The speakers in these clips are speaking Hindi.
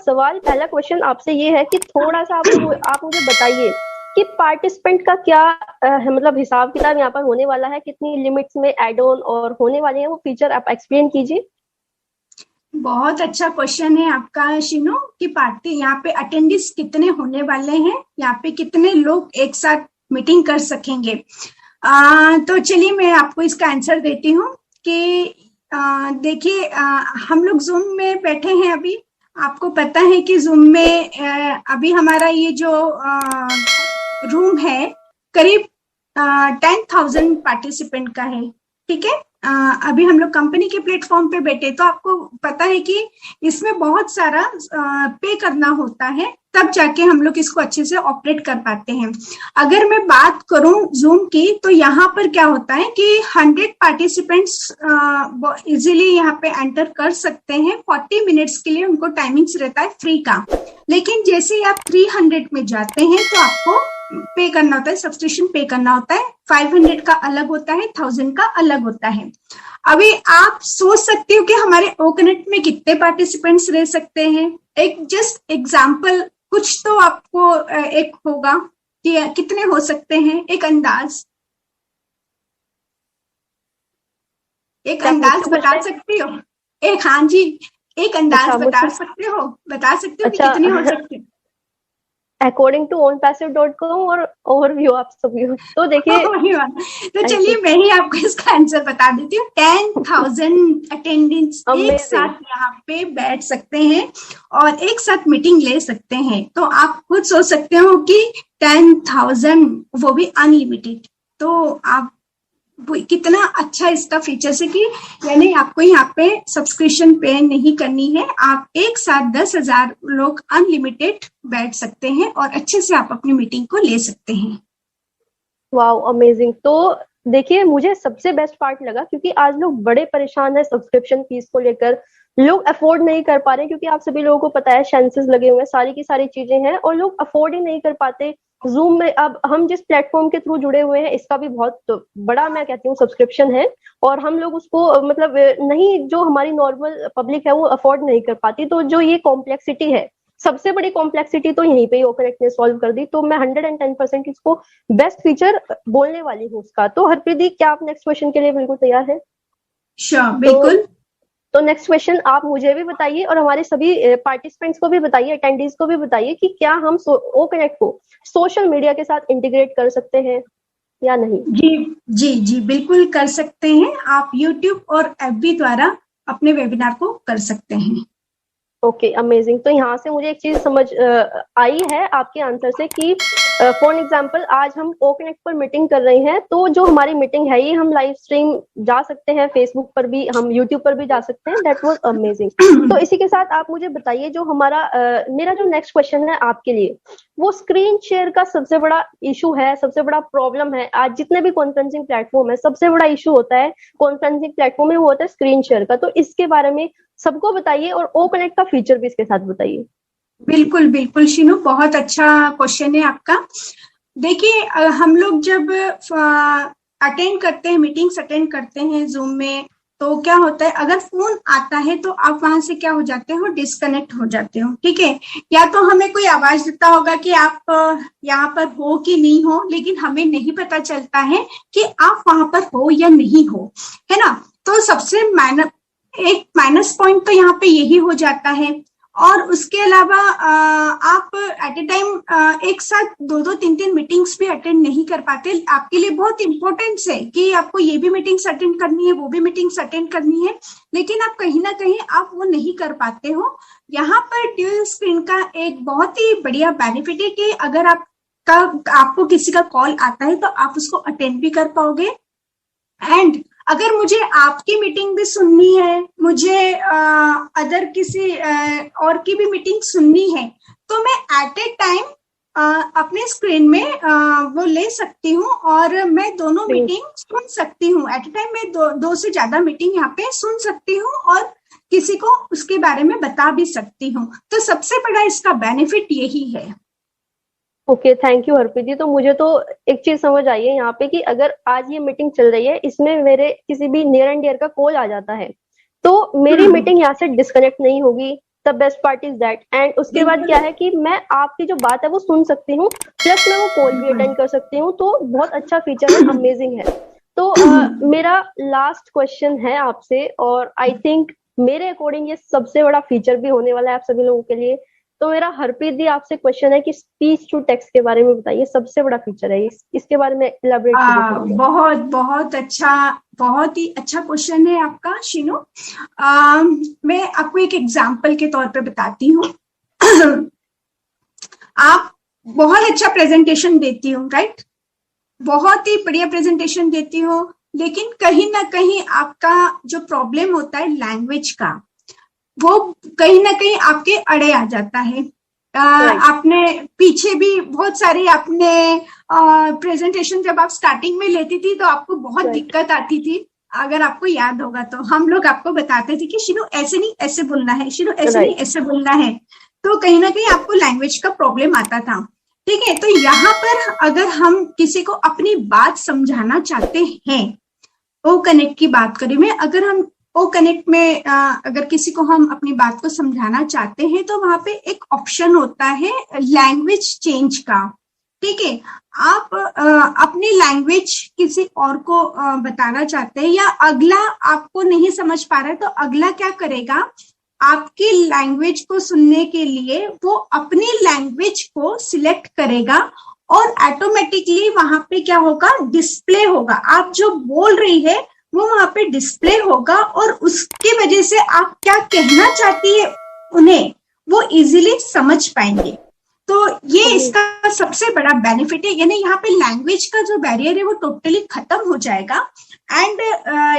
सवाल पहला क्वेश्चन आपसे ये है कि थोड़ा सा आप मुझे बताइए कि पार्टिसिपेंट का क्या मतलब हिसाब किताब यहाँ पर होने वाला है, कितनी लिमिट्स में एड ऑन और होने वाले हैं वो फीचर, आप एक्सप्लेन कीजिए। बहुत अच्छा क्वेश्चन है आपका शीनू कि पार्टी यहाँ पे अटेंडेंस कितने होने वाले हैं, यहाँ पे कितने लोग एक साथ मीटिंग कर सकेंगे। तो चलिए मैं आपको इसका आंसर देती हूँ कि देखिए, हम लोग जूम में बैठे हैं अभी। आपको पता है कि जूम में अभी हमारा ये जो रूम है करीब 10,000 पार्टिसिपेंट का है, ठीक है। अभी हम लोग कंपनी के प्लेटफॉर्म पे बैठे, तो आपको पता है कि इसमें बहुत सारा पे करना होता है, तब जाके हम लोग इसको अच्छे से ऑपरेट कर पाते हैं। अगर मैं बात करूं जूम की, तो यहाँ पर क्या होता है कि 100 पार्टिसिपेंट्स इजीली यहाँ पे एंटर कर सकते हैं। 40 मिनट्स के लिए उनको टाइमिंग्स रहता है फ्री का। लेकिन जैसे ही आप 300 में जाते हैं तो आपको पे करना होता है, सब्सक्रिप्शन पे करना होता है। 500 का अलग होता है, 1000 का अलग होता है। अभी आप सोच सकते हो कि हमारे ओकनेट में कितने पार्टिसिपेंट्स रह सकते हैं। एक जस्ट एग्जांपल, कुछ तो आपको एक होगा कि कितने हो सकते हैं, एक अंदाज बता सकती हो? एक, हाँ जी, एक अंदाज बता सकते हो कि कितने हो सकते हैं अकॉर्डिंग टू ownpassive.com और ओवरव्यू आप सभी। तो देखिए तो चलिए मैं ही आपको इसका आंसर बता देती हूँ। 10,000 अटेंडेंट्स एक साथ यहाँ पे बैठ सकते हैं और एक साथ मीटिंग ले सकते हैं। तो आप खुद सोच सकते हो कि 10,000, वो भी अनलिमिटेड। तो आप कितना अच्छा इसका फीचर है कि यानी आपको यहाँ पे सब्सक्रिप्शन पे नहीं करनी है। आप एक साथ 10,000 लोग अनलिमिटेड बैठ सकते हैं और अच्छे से आप अपनी मीटिंग को ले सकते हैं। Wow, amazing. तो देखिए मुझे सबसे बेस्ट पार्ट लगा, क्योंकि आज लोग बड़े परेशान है सब्सक्रिप्शन फीस को लेकर। लोग अफोर्ड नहीं कर पा रहे, क्योंकि आप सभी लोगों को पता है सेंसस लगे हुए हैं, सारी की सारी चीजें हैं और लोग अफोर्ड ही नहीं कर पाते। जूम में अब हम जिस प्लेटफॉर्म के थ्रू जुड़े हुए हैं, इसका भी बहुत बड़ा मैं कहती हूँ सब्सक्रिप्शन है, और हम लोग उसको मतलब नहीं, जो हमारी नॉर्मल पब्लिक है वो अफोर्ड नहीं कर पाती। तो जो ये कॉम्प्लेक्सिटी है, सबसे बड़ी कॉम्प्लेक्सिटी तो यहीं पे ओकनेक्ट ने सॉल्व कर दी। तो मैं 110% इसको बेस्ट फीचर बोलने वाली हूँ उसका। तो हरप्रीत दी, क्या आप नेक्स्ट क्वेश्चन के लिए बिल्कुल तैयार है? श्योर, बिल्कुल। तो नेक्स्ट क्वेश्चन आप मुझे भी बताइए और हमारे सभी पार्टिसिपेंट्स को भी बताइए, अटेंडीज को भी बताइए कि क्या हम ओकनेक्ट को सोशल मीडिया के साथ इंटीग्रेट कर सकते हैं या नहीं? जी बिल्कुल कर सकते हैं। आप यूट्यूब और एफबी द्वारा अपने वेबिनार को कर सकते हैं। Okay, amazing. तो यहाँ से मुझे एक चीज समझ आई है आपके आंसर से कि फॉर एग्जांपल आज हम ओकनेक्ट पर मीटिंग कर रहे हैं, तो जो हमारी मीटिंग है ये हम लाइव स्ट्रीम जा सकते हैं, फेसबुक पर भी, हम यूट्यूब पर भी जा सकते हैं। That was amazing. तो इसी के साथ आप मुझे बताइए, जो हमारा मेरा जो नेक्स्ट क्वेश्चन है आपके लिए, वो स्क्रीन शेयर का सबसे बड़ा इशू है, सबसे बड़ा प्रॉब्लम है। आज जितने भी कॉन्फ्रेंसिंग प्लेटफॉर्म है, सबसे बड़ा इशू होता है कॉन्फ्रेंसिंग प्लेटफॉर्म में, वो होता है स्क्रीन शेयर का। तो इसके बारे में सबको बताइए और ओकनेक्ट का फीचर भी इसके साथ बताइए। बिल्कुल शीनू, बहुत अच्छा क्वेश्चन है आपका। देखिए, हम लोग जब अटेंड करते हैं, मीटिंग्स अटेंड करते हैं जूम में, तो क्या होता है, अगर फोन आता है तो आप वहां से क्या हो जाते हो, डिस्कनेक्ट हो जाते हो, ठीक है। या तो हमें कोई आवाज देता होगा कि आप यहाँ पर हो कि नहीं हो, लेकिन हमें नहीं पता चलता है कि आप वहां पर हो या नहीं हो, है ना। तो सबसे एक माइनस पॉइंट तो यहाँ पे यही हो जाता है। और उसके अलावा आप एट ए टाइम एक साथ 2-3 मीटिंग्स भी अटेंड नहीं कर पाते। आपके लिए बहुत इंपॉर्टेंट है कि आपको ये भी मीटिंग्स अटेंड करनी है, वो भी मीटिंग्स अटेंड करनी है, लेकिन आप कहीं ना कहीं आप वो नहीं कर पाते हो। यहाँ पर ड्यूल स्क्रीन का एक बहुत ही बढ़िया बेनिफिट है कि अगर आपको किसी का कॉल आता है तो आप उसको अटेंड भी कर पाओगे। एंड अगर मुझे आपकी मीटिंग भी सुननी है, मुझे अदर किसी और की भी मीटिंग सुननी है, तो मैं एट ए टाइम अपने स्क्रीन में वो ले सकती हूँ और मैं दोनों मीटिंग सुन सकती हूँ। एट ए टाइम मैं दो से ज्यादा मीटिंग यहाँ पे सुन सकती हूँ और किसी को उसके बारे में बता भी सकती हूँ। तो सबसे बड़ा इसका बेनिफिट यही है। ओके, थैंक यू हरप्रीत जी। तो मुझे तो एक चीज समझ आई है यहाँ पे कि अगर आज ये मीटिंग चल रही है, इसमें मेरे किसी भी नियर एंड डियर का कॉल आ जाता है, तो मेरी मीटिंग यहाँ से डिस्कनेक्ट नहीं होगी, the best part is that. And उसके बाद क्या है कि मैं आपकी जो बात है वो सुन सकती हूँ, प्लस मैं वो कॉल भी अटेंड कर सकती हूँ, तो बहुत अच्छा फीचर है, अमेजिंग है। तो मेरा लास्ट क्वेश्चन है आपसे, और आई थिंक मेरे अकॉर्डिंग ये सबसे बड़ा फीचर भी होने वाला है आप सभी लोगों के लिए। तो मेरा हरप्रीत दी आपसे क्वेश्चन है कि स्पीच टू टेक्स्ट के बारे में बताइए, सबसे बड़ा फीचर है इसके बारे में इलाबोरेट कीजिए। बहुत बहुत अच्छा, बहुत ही अच्छा क्वेश्चन है आपका शीनू। मैं आपको एक एग्जांपल के तौर पे बताती हूँ। आप बहुत अच्छा प्रेजेंटेशन देती हो, राइट? बहुत ही बढ़िया प्रेजेंटेशन देती हो, लेकिन कहीं ना कहीं आपका जो प्रॉब्लम होता है लैंग्वेज का, वो कहीं ना कहीं आपके अड़े आ जाता है। आपने पीछे भी बहुत सारी आपने प्रेजेंटेशन जब आप स्टार्टिंग में लेती थी तो आपको बहुत दिक्कत आती थी। अगर आपको याद होगा तो हम लोग आपको बताते थे कि शीनू ऐसे नहीं ऐसे बोलना है, शीनू ऐसे नहीं ऐसे बोलना है। तो कहीं ना कहीं आपको लैंग्वेज का प्रॉब्लम आता था, ठीक है? तो यहाँ पर अगर हम किसी को अपनी बात समझाना चाहते हैं, ओ कनेक्ट की बात करें मैं, अगर हम ओ कनेक्ट में अगर किसी को हम अपनी बात को समझाना चाहते हैं तो वहां पे एक ऑप्शन होता है लैंग्वेज चेंज का, ठीक है? आप अपनी लैंग्वेज किसी और को बताना चाहते हैं, या अगला आपको नहीं समझ पा रहा है, तो अगला क्या करेगा, आपकी लैंग्वेज को सुनने के लिए वो अपनी लैंग्वेज को सिलेक्ट करेगा और ऑटोमेटिकली वहां पे क्या होगा, डिस्प्ले होगा। आप जो बोल रही है वो वहां पे डिस्प्ले होगा, और उसकी वजह से आप क्या कहना चाहती है उन्हें वो इजीली समझ पाएंगे। तो ये इसका सबसे बड़ा बेनिफिट है, यानी यहाँ पे लैंग्वेज का जो बैरियर है वो टोटली खत्म हो जाएगा। एंड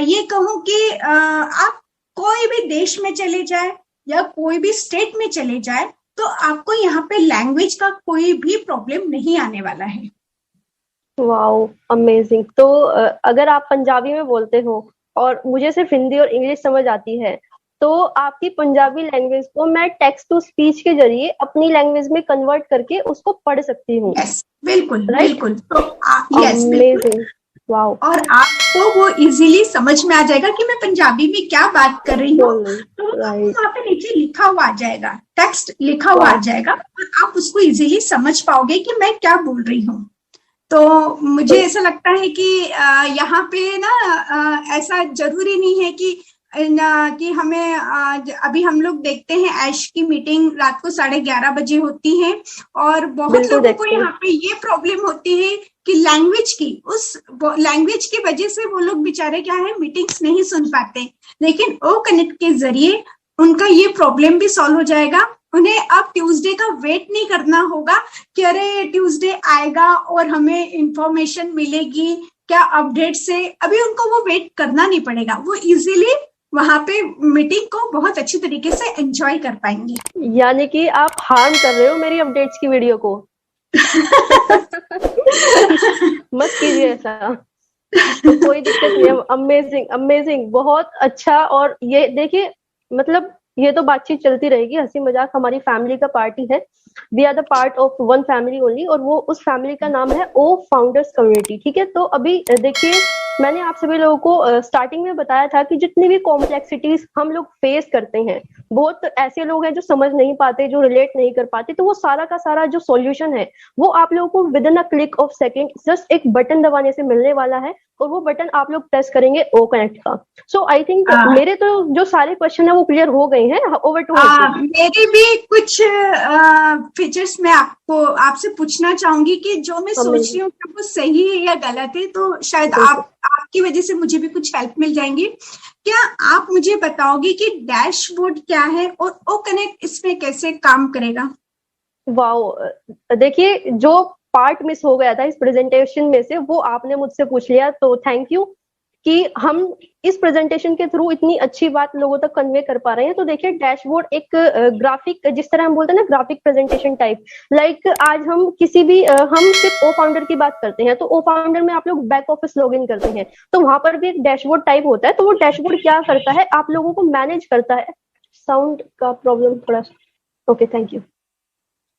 ये कहूँ कि आप कोई भी देश में चले जाए या कोई भी स्टेट में चले जाए तो आपको यहाँ पे लैंग्वेज का कोई भी प्रॉब्लम नहीं आने वाला है। Wow, amazing. तो अगर आप पंजाबी में बोलते हो और मुझे सिर्फ हिंदी और इंग्लिश समझ आती है, तो आपकी पंजाबी लैंग्वेज को मैं टेक्स्ट टू स्पीच के जरिए अपनी लैंग्वेज में कन्वर्ट करके उसको पढ़ सकती हूँ। yes, बिल्कुल बिल्कुल। तो अमेजिंग, वाओ। और आपको वो इजीली समझ में आ जाएगा कि मैं पंजाबी में क्या बात कर रही हूँ, तो वहाँ पे नीचे लिखा हुआ आ जाएगा, टेक्स्ट लिखा हुआ आ जाएगा, और आप उसको इजीली समझ पाओगे कि मैं क्या बोल रही हूँ। तो मुझे ऐसा लगता है कि यहाँ पे ना ऐसा जरूरी नहीं है कि हमें अभी हम लोग देखते हैं ऐश की मीटिंग रात को 11:30 बजे होती है, और बहुत लोगों को यहाँ पे ये प्रॉब्लम होती है कि लैंग्वेज की, उस लैंग्वेज की वजह से वो लोग बेचारे क्या है, मीटिंग्स नहीं सुन पाते। लेकिन ओ कनेक्ट के जरिए उनका ये प्रॉब्लम भी सॉल्व हो जाएगा। उन्हें अब ट्यूसडे का वेट नहीं करना होगा कि अरे ट्यूसडे आएगा और हमें इंफॉर्मेशन मिलेगी क्या अपडेट से, अभी उनको वो वेट करना नहीं पड़ेगा, वो इजीली वहां पे मीटिंग को बहुत अच्छी तरीके से एंजॉय कर पाएंगे। यानी कि आप हार्म कर रहे हो मेरी अपडेट्स की वीडियो को। मत कीजिए ऐसा, तो कोई दिक्कत नहीं है। अमेजिंग अमेजिंग, बहुत अच्छा। और ये देखिए, मतलब ये तो बातचीत चलती रहेगी, हंसी मजाक हमारी फैमिली का पार्टी है। We are the part of one family only, और वो उस फैमिली का नाम है ओ फाउंडर्स कम्युनिटी, ठीक है? तो अभी देखिए, मैंने आप सभी लोगों को स्टार्टिंग में बताया था कि जितनी भी कॉम्प्लेक्सिटीज हम लोग फेस करते हैं, बहुत ऐसे लोग हैं जो समझ नहीं पाते, जो रिलेट नहीं कर पाते, तो वो सारा का सारा जो सॉल्यूशन है वो आप लोगों को with in a click of second just एक बटन दबाने से मिलने वाला है, और वो बटन आप लोग प्रेस करेंगे ओ कनेक्ट का। सो आई थिंक मेरे तो जो सारे क्वेश्चन है वो क्लियर हो गए हैं। ओवर टू मेरे भी कुछ फीचर्स मैं आपसे पूछना चाहूंगी कि जो मैं सोच रही हूँ कि वो सही है या गलत है, तो शायद आपकी वजह से मुझे भी कुछ हेल्प मिल जाएंगी। क्या आप मुझे बताओगे कि डैशबोर्ड क्या है और ओ कनेक्ट इसमें कैसे काम करेगा? वाओ, देखिए, जो पार्ट मिस हो गया था इस प्रेजेंटेशन में से वो आपने मुझसे पूछ लिया, तो थैंक यू कि हम इस प्रेजेंटेशन के थ्रू इतनी अच्छी बात लोगों तक कन्वे कर पा रहे हैं। तो देखिए, डैशबोर्ड एक ग्राफिक, जिस तरह हम बोलते हैं ना ग्राफिक प्रेजेंटेशन टाइप, लाइक आज हम किसी भी हम सिर्फ ओ फाउंडर की बात करते हैं, तो ओ फाउंडर में आप लोग बैक ऑफिस लॉगिन करते हैं, तो वहां पर भी एक डैशबोर्ड टाइप होता है। तो वो डैशबोर्ड क्या करता है, आप लोगों को मैनेज करता है। साउंड का प्रॉब्लम थोड़ा, ओके, थैंक यू।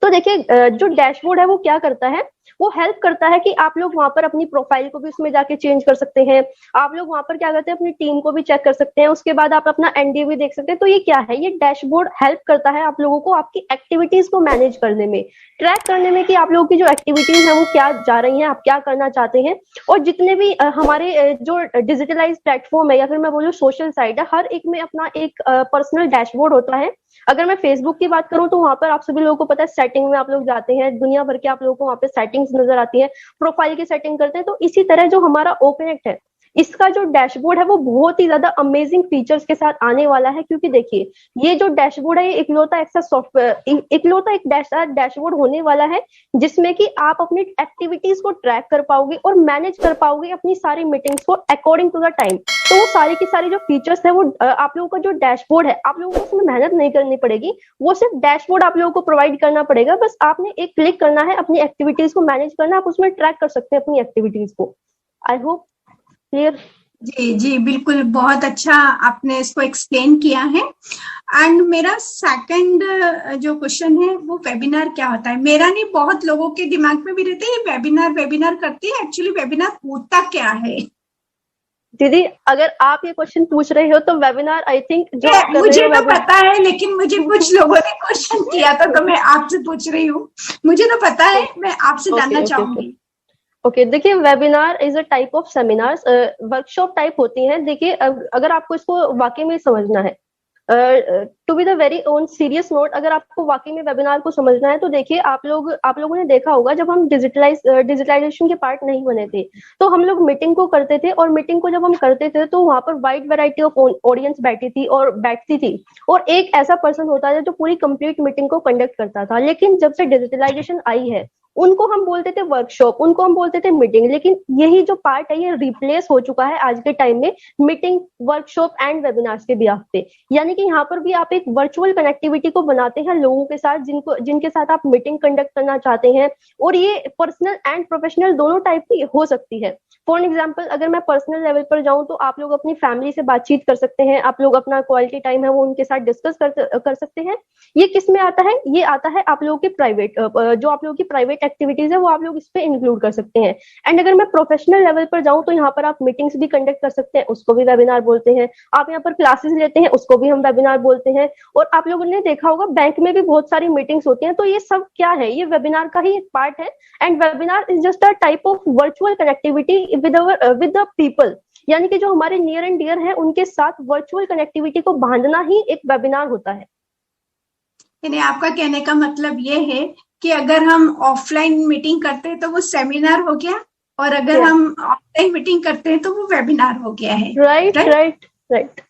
तो देखिए जो डैशबोर्ड है वो क्या करता है, वो हेल्प करता है कि आप लोग वहां पर अपनी प्रोफाइल को भी उसमें जाके चेंज कर सकते हैं। आप लोग वहां पर क्या करते हैं, अपनी टीम को भी चेक कर सकते हैं, उसके बाद आप अपना एनडीए भी देख सकते हैं। तो ये क्या है, ये डैशबोर्ड हेल्प करता है आप लोगों को आपकी एक्टिविटीज को मैनेज करने में, ट्रैक करने में कि आप लोगों की जो एक्टिविटीज है वो क्या जा रही हैं, आप क्या करना चाहते हैं। और जितने भी हमारे जो डिजिटलाइज प्लेटफॉर्म है या फिर मैं बोलूँ सोशल साइट है, हर एक में अपना एक पर्सनल डैशबोर्ड होता है। अगर मैं फेसबुक की बात करूं तो वहां पर आप सभी लोगों को पता है, सेटिंग में आप लोग जाते हैं, दुनिया भर के आप लोगों को वहां पे सेटिंग्स नजर आती है, प्रोफाइल की सेटिंग करते हैं। तो इसी तरह जो हमारा ओकनेक्ट है, इसका जो डैशबोर्ड है वो बहुत ही ज्यादा अमेजिंग फीचर्स के साथ आने वाला है। क्योंकि देखिए ये जो डैशबोर्ड है, ये इकलौता ऐसा सॉफ्टवेयर, इकलौता एक डैशबोर्ड होने वाला है जिसमें कि आप अपनी एक्टिविटीज को ट्रैक कर पाओगे और मैनेज कर पाओगे अपनी सारी मीटिंग्स को अकॉर्डिंग टू द टाइम। तो वो सारी की सारी जो फीचर्स है वो आप लोगों का जो डैशबोर्ड है, आप लोगों को उसमें मेहनत नहीं करनी पड़ेगी, वो सिर्फ डैशबोर्ड आप लोगों को प्रोवाइड करना पड़ेगा। बस आपने एक क्लिक करना है, अपनी एक्टिविटीज को मैनेज करना, आप उसमें ट्रैक कर सकते हैं अपनी एक्टिविटीज को। I hope clear. जी जी बिल्कुल, बहुत अच्छा आपने इसको एक्सप्लेन किया है। एंड मेरा सेकंड जो क्वेश्चन है वो वेबिनार क्या होता है। मेरा नहीं, बहुत लोगों के दिमाग में भी रहते हैं वेबिनार वेबिनार करते हैं, एक्चुअली वेबिनार होता क्या है। दीदी अगर आप ये क्वेश्चन पूछ रहे हो तो वेबिनार आई थिंक जो आप कर मुझे रहे हो तो पता है, लेकिन मुझे कुछ लोगों ने क्वेश्चन किया था तो मैं आपसे पूछ रही हूँ। मुझे तो पता है, मैं आपसे जानना चाहूंगी। ओके देखिए, webinar is a type of seminars, workshop type होती हैं। देखिए अगर आपको इसको वाकई में समझना है, to be the very on serious note, अगर आपको वाकई में वेबिनार को समझना है तो देखिए आप लोगों ने देखा होगा, जब हम डिजिटलाइजेशन के पार्ट नहीं बने थे तो हम लोग मीटिंग को करते थे, और मीटिंग को जब हम करते थे तो वहां पर वाइड वैरायटी ऑफ ऑडियंस बैठी थी और बैठती थी, और एक ऐसा पर्सन होता था जो पूरी कंप्लीट मीटिंग को कंडक्ट करता था। लेकिन जब से डिजिटलाइजेशन आई है, उनको हम बोलते थे वर्कशॉप, उनको हम बोलते थे मीटिंग, लेकिन यही जो पार्ट है ये रिप्लेस हो चुका है आज के टाइम में मीटिंग, वर्कशॉप एंड वेबिनार्स के बिहाफ पे। यानी कि यहाँ पर भी आप एक वर्चुअल कनेक्टिविटी को बनाते हैं लोगों के साथ, जिनके साथ आप मीटिंग कंडक्ट करना चाहते हैं, और ये पर्सनल एंड प्रोफेशनल दोनों टाइप की हो सकती है। फॉर एग्जाम्पल अगर मैं पर्सनल लेवल पर जाऊं तो आप लोग अपनी फैमिली से बातचीत कर सकते हैं, आप लोग अपना क्वालिटी टाइम है वो उनके साथ डिस्कस कर सकते हैं। ये किस में आता है, ये आता है आप लोगों के प्राइवेट, जो आप लोगों की प्राइवेट एक्टिविटीज है वो आप लोग इस पे इंक्लूड कर सकते हैं। एंड अगर मैं प्रोफेशनल लेवल पर जाऊं तो यहाँ पर आप मीटिंग्स भी कंडक्ट कर सकते हैं, उसको भी वेबिनार बोलते हैं। आप यहाँ पर क्लासेस लेते हैं, उसको भी हम वेबिनार बोलते हैं। और आप लोगों ने देखा होगा बैंक में भी बहुत सारी मीटिंग्स होती हैं, तो ये सब क्या है, ये वेबिनार का ही एक पार्ट है। And webinar is just a type of virtual connectivity with the people, यानी कि जो हमारे नियर एंड डियर है उनके साथ वर्चुअल कनेक्टिविटी को बांधना ही एक वेबिनार होता है। यानी आपका कहने का मतलब ये है कि अगर हम ऑफलाइन मीटिंग करते हैं तो वो सेमिनार हो गया, और अगर हम ऑनलाइन मीटिंग करते हैं तो वो वेबिनार हो गया है। Right right right.